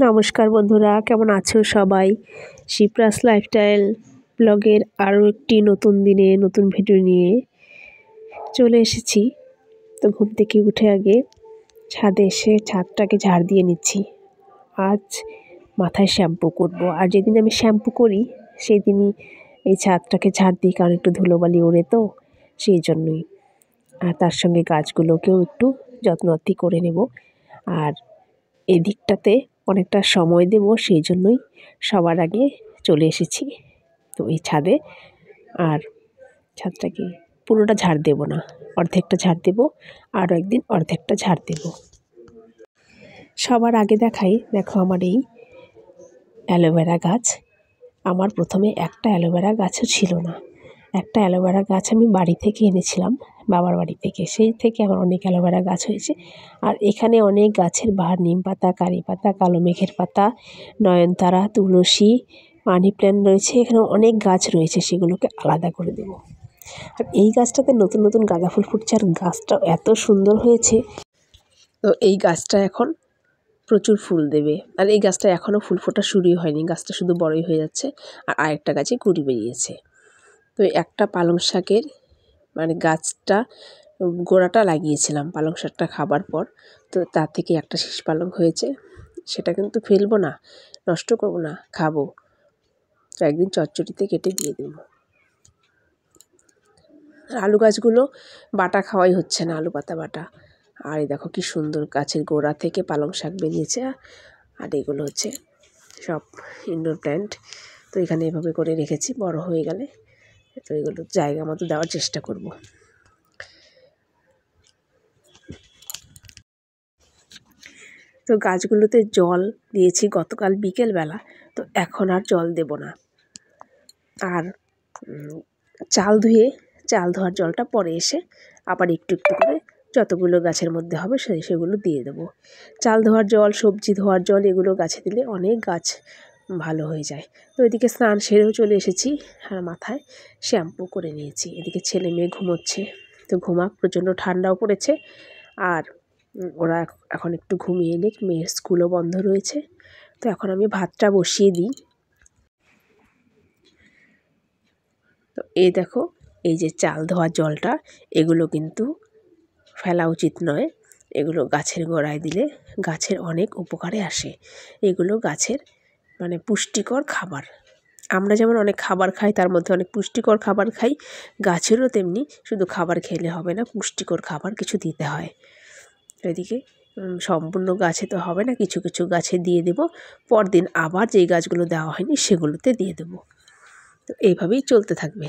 নমস্কার বন্ধুরা, কেমন আছো সবাই? শিপ্রাস লাইফস্টাইল ব্লগের আরও একটি নতুন দিনে নতুন ভিডিও নিয়ে চলে এসেছি। তো ঘুম থেকে উঠে আগে ছাদে এসে ছাদটাকে ঝাড় দিয়ে নিচ্ছি। আজ মাথায় শ্যাম্পু করব, আর যেদিন আমি শ্যাম্পু করি সেই দিনই এই ছাদটাকে ঝাড় দিই, কারণ একটু ধুলোবালি ওড়ে তো সেই জন্যই। আর তার সঙ্গে গাছগুলোকেও একটু যত্নআত্তি করে নেব। আর এদিকটাতে অনেকটা সময় দেব, সেই জন্যই সবার আগে চলে এসেছি তো এই ছাদে। আর ছাদটাকে পুরোটা ঝাড় দেব না, অর্ধেকটা ঝাড় দেব, আরও একদিন অর্ধেকটা ঝাড় দেব। সবার আগে দেখাই, দেখো আমার এই অ্যালোভেরা গাছ। আমার প্রথমে একটা অ্যালোভেরা গাছও ছিল না। একটা অ্যালোভেরা গাছ আমি বাড়ি থেকে এনেছিলাম, বাবার বাড়ি থেকে। সেই থেকে আমার অনেক অ্যালোভেরা গাছ হয়েছে। আর এখানে অনেক গাছের বাহার, নিম পাতা, কারি পাতা, কালো মেঘের পাতা, নয়নতারা, তুলসী, মানি প্ল্যান্ট রয়েছে। এখানে অনেক গাছ রয়েছে, সেগুলোকে আলাদা করে দেব। আর এই গাছটাতে নতুন নতুন গাঁদা ফুল ফুটছে, আর গাছটাও এত সুন্দর হয়েছে। তো এই গাছটা এখন প্রচুর ফুল দেবে। আর এই গাছটা এখনও ফুল ফোটা শুরুই হয়নি, গাছটা শুধু বড়ই হয়ে যাচ্ছে। আর আরেকটা গাছে কুড়ি বেরিয়েছে। তো একটা পালং শাকের গাছটা গোড়াটা লাগিয়েছিলাম পালং শাকটা খাবার পর। তো তার থেকে একটা শীষ পালং হয়েছে, সেটা কিন্তু ফেলবো না, নষ্ট করবো না, খাবো। তো একদিন চচ্চড়িতে কেটে দিয়ে দেবো। আলু গাছগুলো বাটা খাওয়াই হচ্ছে না, আলু পাতা বাটা। আর এই দেখো কি সুন্দর গাছের গোড়া থেকে পালং শাক বেরিয়েছে। আর এগুলো হচ্ছে সব ইনডোর প্ল্যান্ট। তো এখানে এভাবে করে রেখেছি, বড় হয়ে গেলে তো এগুলো জায়গা মতো দেওয়ার চেষ্টা করব। তো গাছগুলোতে জল দিয়েছি গতকাল বিকেলবেলা, তো এখন আর জল দেব না। আর চাল ধোয়ার জলটা পরে এসে আবার একটু একটু করে যতগুলো গাছের মধ্যে হবে সেগুলো দিয়ে দেবো। চাল ধোয়ার জল, সবজি ধোয়ার জল, এগুলো গাছে দিলে অনেক গাছ ভালো হয়ে যায়। তো এদিকে স্নান সেরেও চলে এসেছি, আর মাথায় শ্যাম্পু করে নিয়েছি। এদিকে ছেলে মেয়ে ঘুমোচ্ছে, তো ঘুমাক, প্রচণ্ড ঠান্ডাও পড়েছে। আর ওরা এখন একটু ঘুমিয়ে নিক, মেয়ের স্কুলও বন্ধ রয়েছে। তো এখন আমি ভাতটা বসিয়ে দিই। তো এই দেখো, এই যে চাল ধোয়ার জলটা, এগুলো কিন্তু ফেলা উচিত নয়। এগুলো গাছের গোড়ায় দিলে গাছের অনেক উপকারে আসে। এগুলো গাছের পুষ্টিকর খাবার। আমরা যেমন অনেক খাবার খাই, তার মধ্যে অনেক পুষ্টিকর খাবার খাই, গাছেরও তেমনি শুধু খাবার খেলে হবে না, পুষ্টিকর খাবার কিছু দিতে হয়। এদিকে সম্পূর্ণ গাছে তো হবে না, কিছু কিছু গাছে দিয়ে দেব, পরদিন আবার যেই গাছগুলো দেওয়া হয়নি সেগুলোতে দিয়ে দেব। তো এইভাবেই চলতে থাকবে।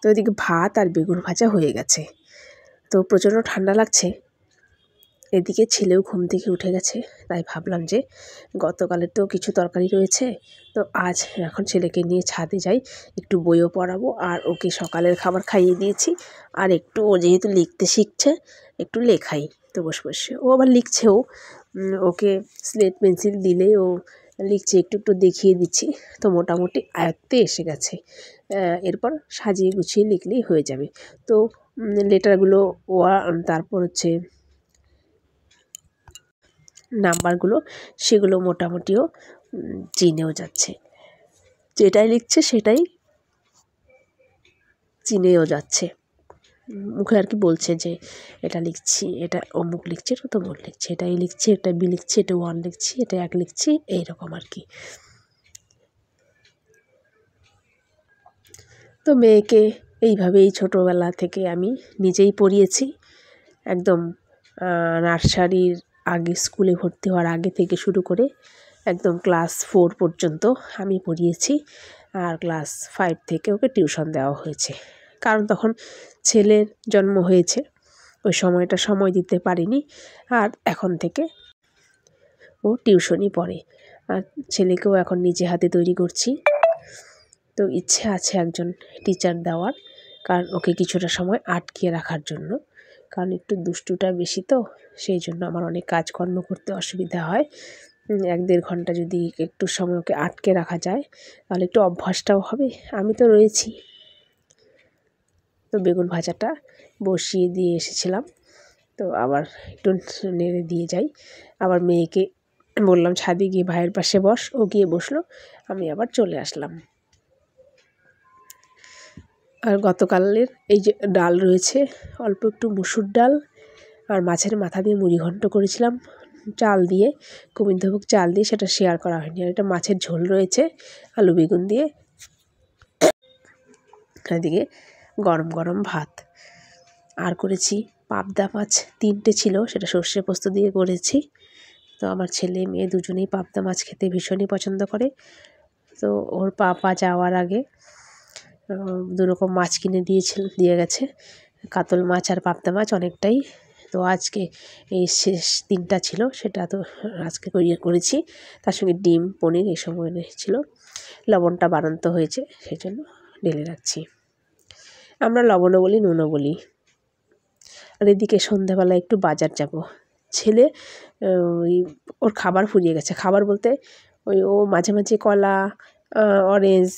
তো এদিকে ভাত আর বেগুন ভাজা হয়ে গেছে। তো প্রচণ্ড ঠান্ডা লাগছে। এদিকে ছেলেও ঘুম থেকে উঠে গেছে, তাই ভাবলাম যে গতকালের তো কিছু তরকারি রয়েছে, তো আজ এখন ছেলেকে নিয়ে ছাদে যাই, একটু বইও পড়াবো। আর ওকে সকালের খাবার খাইয়ে দিয়েছি, আর একটু ও যেহেতু লিখতে শিখছে, একটু লেখাই। তো বসে বসে ও আবার লিখছেও, ওকে স্লেট পেন্সিল দিলেই ও লিখছে, একটু একটু দেখিয়ে দিচ্ছি। তো মোটামুটি আয়ত্তে এসে গেছে। এরপর সাজিয়ে গুছিয়ে লিখলেই হয়ে যাবে। তো লেটারগুলো তারপর হচ্ছে নাম্বারগুলো, সেগুলো মোটামুটিও চিনেও যাচ্ছে, যেটাই লিখছে সেটাই চিনেও যাচ্ছে। মুখে আর কি বলছে যে এটা লিখছি, এটা অমুক লিখছে, এটা তমুক লিখছে, এটাই লিখছি, এটা বি লিখছি, এটা 1 লিখছি, এটা 1 লিখছি, এইরকম আর কি। তো মেয়েকে এইভাবেই ছোটোবেলা থেকে আমি নিজেই পড়িয়েছি। একদম নার্সারির আগে, স্কুলে ভর্তি হওয়ার আগে থেকে শুরু করে একদম ক্লাস 4 পর্যন্ত আমি পড়িয়েছি। আর ক্লাস 5 থেকে ওকে টিউশন দেওয়া হয়েছে, কারণ তখন ছেলের জন্ম হয়েছে, ওই সময়টা সময় দিতে পারিনি। আর এখন থেকে ও টিউশনই পড়ে। আর ছেলেকেও এখন নিজে হাতে তৈরি করছি। তো ইচ্ছে আছে একজন টিচার দেওয়ার, কারণ ওকে কিছুটা সময় আটকে রাখার জন্য, কারণ একটু দুষ্টুটা বেশি, তো সেই জন্য আমার অনেক কাজকর্ম করতে অসুবিধা হয়। 1-1.5 ঘন্টা যদি একটু সময় ওকে আটকে রাখা যায়, তাহলে একটু অভ্যাসটাও হবে। আমি তো রয়েছি। তো বেগুন ভাজাটা বসিয়ে দিয়ে এসেছিলাম, তো তো আবার একটু নেড়ে দিয়ে যাই। আবার মেয়েকে বললাম ছাদে গিয়ে ভাইয়ের পাশে বস, ও গিয়ে বসলো, আমি আবার চলে আসলাম। আর গতকালের এই যে ডাল রয়েছে, অল্প একটু মুসুর ডাল আর মাছের মাথা দিয়ে মুড়ি ঘন্ট করেছিলাম চাল দিয়ে, গোবিন্দভোগ চাল দিয়ে, সেটা শেয়ার করা হয়নি। আর এটা মাছের ঝোল রয়েছে আলু বেগুন দিয়ে। এদিকে গরম গরম ভাত। আর করেছি পাবদা মাছ 3টে ছিল, সেটা সর্ষে পোস্ত দিয়ে করেছি। তো আমার ছেলে মেয়ে দুজনেই পাবদা মাছ খেতে ভীষণই পছন্দ করে। তো ওর পাপা যাওয়ার আগে 2 রকম মাছ কিনে দিয়ে গেছে, কাতল মাছ আর পাবদা মাছ অনেকটাই। তো আজকে এই শেষ 3টা ছিল, সেটা তো আজকে করেছি। তার সঙ্গে ডিম পনির এসব এনেছিল। লবণটা বাড়ন্ত হয়েছে, সেই জন্য ঢেলে রাখছি। আমরা লবণও বলি নুনও বলি। আর এদিকে সন্ধ্যাবেলা একটু বাজার যাব। ছেলে ওর খাবার ফুরিয়ে গেছে। খাবার বলতে ও মাঝে মাঝে কলা, অরেঞ্জ,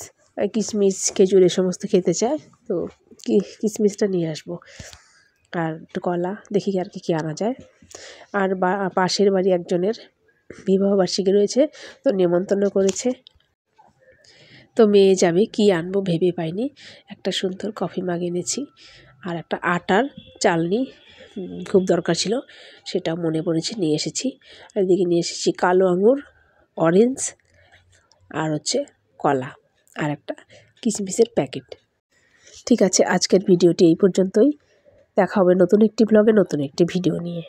কিশমিশ, খেজুর এ সমস্ত খেতে চায়। তো কিশমিশটা নিয়ে আসবো, আর একটু কলা, দেখি আর কি আনা যায়। আর পাশের বাড়ি একজনের বিবাহবার্ষিকী রয়েছে, তো নেমন্তন্ন করেছে। তো মেয়ে যাবে, কি আনবো ভেবে পাইনি। একটা সুন্দর কফি মাগ এনেছি, আর একটা আটার চালনি খুব দরকার ছিল, সেটা মনে পড়েছে, নিয়ে এসেছি। আর এদিকে নিয়ে এসেছি কালো আঙুর, অরেঞ্জ, আর হচ্ছে কলা, আর একটা কিশমিশের প্যাকেট। ঠিক আছে, আজকের ভিডিওটি এই পর্যন্তই। দেখা হবে নতুন একটি ব্লগে নতুন একটি ভিডিও নিয়ে।